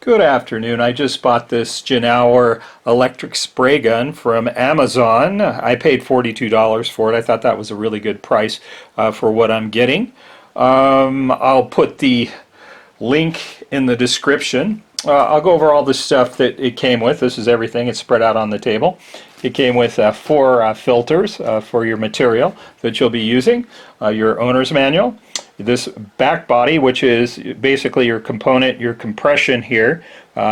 Good afternoon. I just bought this Ginour electric spray gun from Amazon. I paid $42 for it. I thought that was a really good price for what I'm getting. I'll put the link in the description. I'll go over all the stuff that it came with. This is everything. It's spread out on the table. It came with 4 filters for your material that you'll be using, your owner's manual, this back body, which is basically your component, your compression here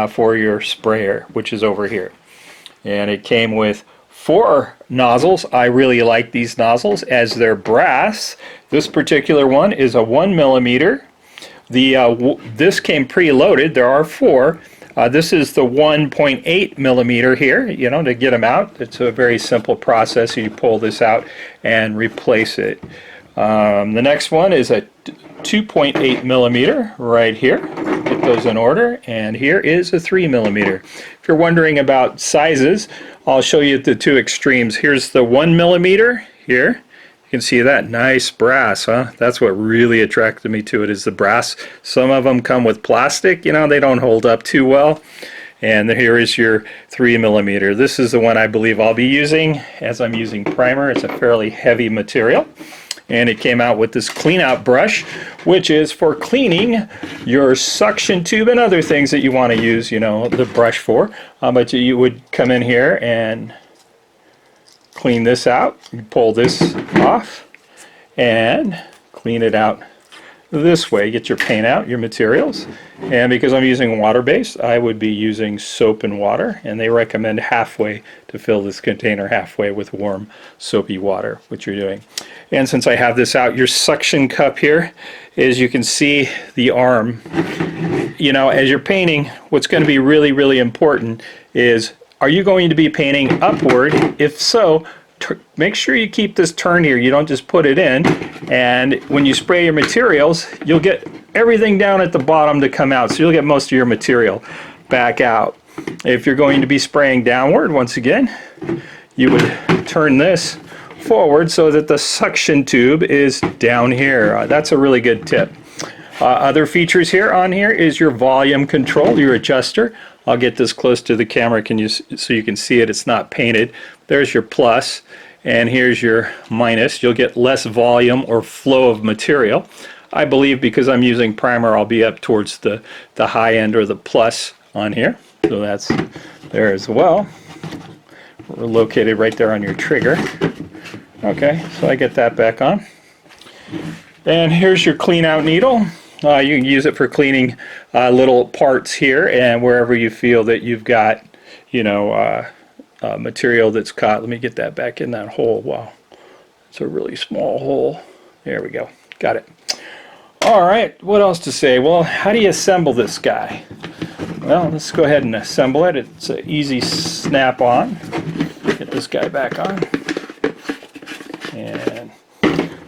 for your sprayer, which is over here. And it came with 4 nozzles. I really like these nozzles as they're brass. This particular one is a 1mm. This came preloaded. There are 4. This is the 1.8mm here, to get them out. It's a very simple process. You pull this out and replace it. The next one is a 2.8mm right here. Get those in order. And here is a 3mm. If you're wondering about sizes, I'll show you the 2 extremes. Here's the 1mm here. You can see that nice brass, huh? That's what really attracted me to it, is the brass. Some of them come with plastic, they don't hold up too well. And here is your 3mm. This is the one I believe I'll be using, as I'm using primer. It's a fairly heavy material. And it came out with this clean out brush, which is for cleaning your suction tube and other things that you want to use, the brush for. But you would come in here and clean this out. You pull this off and clean it out this way. Get your paint out, your materials. And because I'm using water-based, I would be using soap and water, and they recommend halfway to fill this container, halfway with warm soapy water, which you're doing. And since I have this out, your suction cup here is, you can see the arm. As you're painting, what's going to be really, really important is, are you going to be painting upward? If so, make sure you keep this turn here. You don't just put it in, and when you spray your materials, you'll get everything down at the bottom to come out, so you'll get most of your material back out. If you're going to be spraying downward, once again, you would turn this forward so that the suction tube is down here. That's a really good tip. Other features here on here is your volume control, your adjuster. I'll get this close to the camera so you can see it. It's not painted. There's your plus, and here's your minus. You'll get less volume or flow of material. I believe because I'm using primer, I'll be up towards the high end, or the plus on here. So that's there as well. We're located right there on your trigger. Okay, so I get that back on. And here's your clean out needle. You can use it for cleaning little parts here and wherever you feel that you've got, material that's caught. Let me get that back in that hole. Wow, it's a really small hole. There we go. Got it. All right, what else to say? Well, how do you assemble this guy? Well, let's go ahead and assemble it. It's an easy snap on. Get this guy back on. And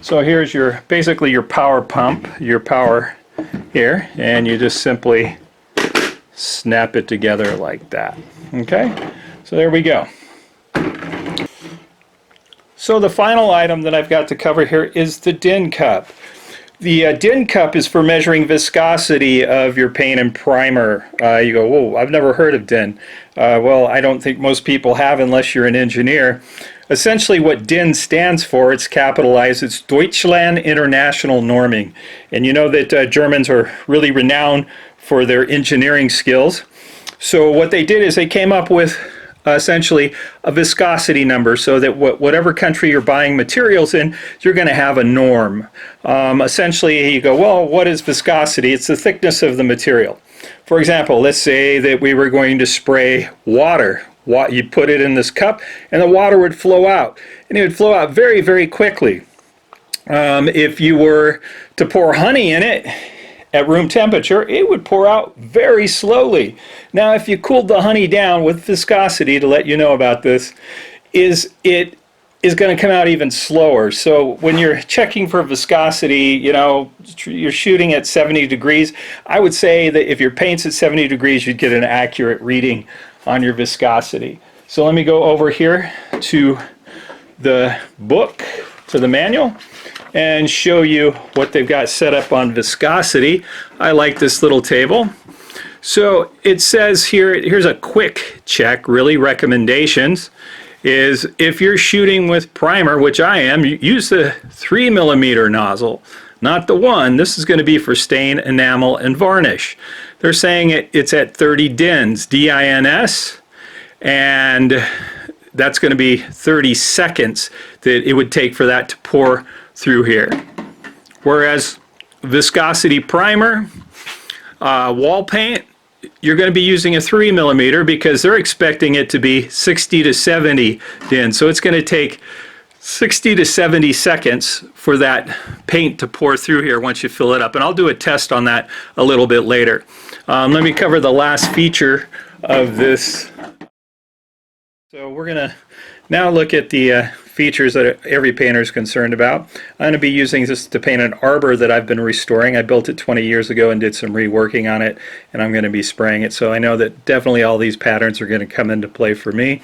so here's basically your power pump, your power here, and you just simply snap it together like that. Okay, so there we go. So the final item that I've got to cover here is the DIN cup. The DIN cup is for measuring viscosity of your paint and primer. You go, whoa, I've never heard of DIN. Well, I don't think most people have unless you're an engineer. Essentially what DIN stands for, it's capitalized, it's Deutschland International Norming. And you know that Germans are really renowned for their engineering skills. So what they did is they came up with essentially a viscosity number, so that whatever country you're buying materials in, you're going to have a norm. Essentially you go, well, what is viscosity? It's the thickness of the material. For example, let's say that we were going to spray water. You put it in this cup and the water would flow out, and it would flow out very, very quickly. If you were to pour honey in it at room temperature, it would pour out very slowly. Now if you cooled the honey down with viscosity, to let you know about this, it is going to come out even slower. So when you're checking for viscosity, you're shooting at 70 degrees. I would say that if your paint's at 70 degrees, you'd get an accurate reading on your viscosity. So let me go over here to the book, to the manual, and show you what they've got set up on viscosity. I like this little table. So it says here, here's a quick check, really recommendations, is if you're shooting with primer, which I am, use the 3mm nozzle, not the one. This is going to be for stain, enamel, and varnish. They're saying it's at 30 DINs, D-I-N-S, and that's going to be 30 seconds that it would take for that to pour through here. Whereas viscosity primer, wall paint, you're going to be using a 3mm because they're expecting it to be 60 to 70 DIN. So it's going to take 60 to 70 seconds for that paint to pour through here once you fill it up. And I'll do a test on that a little bit later. Let me cover the last feature of this. So we're going to now look at the features that every painter is concerned about. I'm going to be using this to paint an arbor that I've been restoring. I built it 20 years ago and did some reworking on it, and I'm going to be spraying it. So I know that definitely all these patterns are going to come into play for me.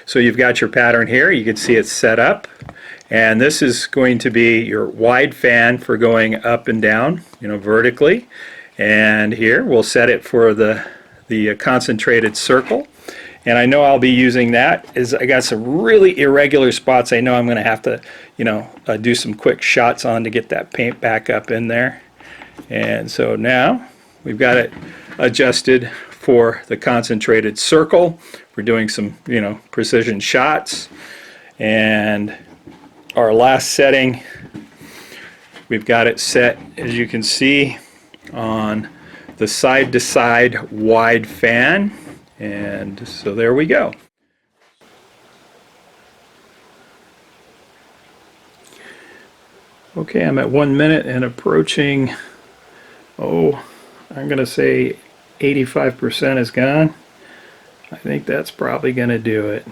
So you've got your pattern here. You can see it's set up. And this is going to be your wide fan for going up and down, vertically. And here we'll set it for the concentrated circle. And I know I'll be using that. I got some really irregular spots I know I'm going to have to, do some quick shots on to get that paint back up in there. And so now we've got it adjusted for the concentrated circle. We're doing some, precision shots. And our last setting, we've got it set, as you can see, on the side-to-side wide fan. And so there we go. Okay, I'm at 1 minute and approaching, I'm going to say 85% is gone. I think that's probably going to do it.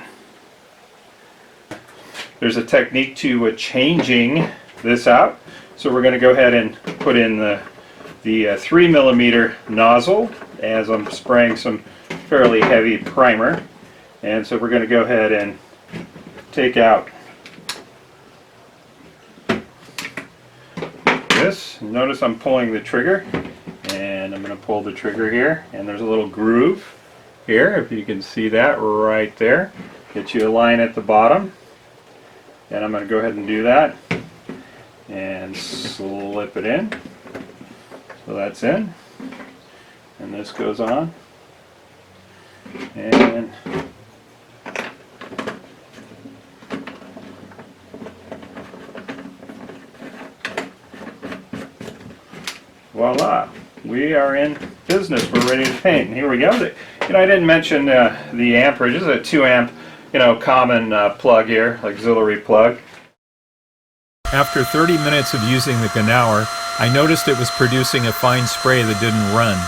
There's a technique to changing this out. So we're going to go ahead and put in the 3mm nozzle as I'm spraying some fairly heavy primer. And so we're going to go ahead and take out this. Notice I'm pulling the trigger, and I'm going to pull the trigger here, and there's a little groove here, if you can see that right there. Get you a line at the bottom, and I'm going to go ahead and do that and slip it in. So that's in, and this goes on. And voila, we are in business. We're ready to paint. And here we go. I didn't mention the amperage. This is a 2 amp, common plug here, auxiliary plug. After 30 minutes of using the Ginour, I noticed it was producing a fine spray that didn't run.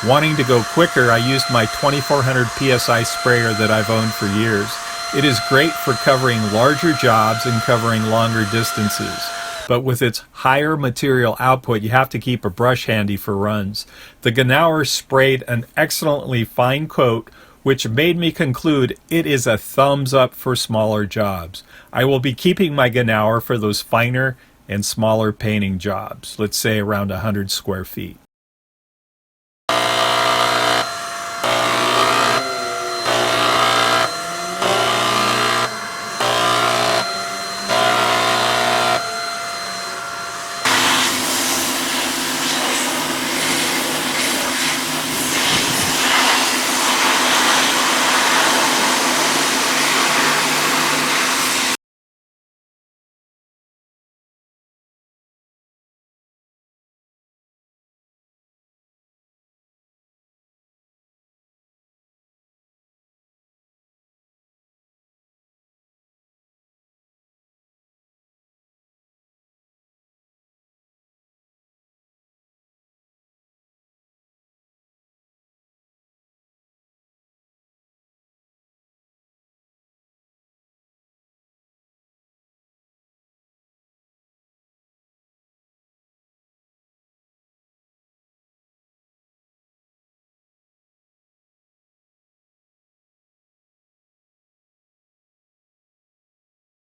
Wanting to go quicker, I used my 2400 PSI sprayer that I've owned for years. It is great for covering larger jobs and covering longer distances. But with its higher material output, you have to keep a brush handy for runs. The Ginour sprayed an excellently fine coat, which made me conclude it is a thumbs up for smaller jobs. I will be keeping my Ginour for those finer and smaller painting jobs, let's say around 100 square feet.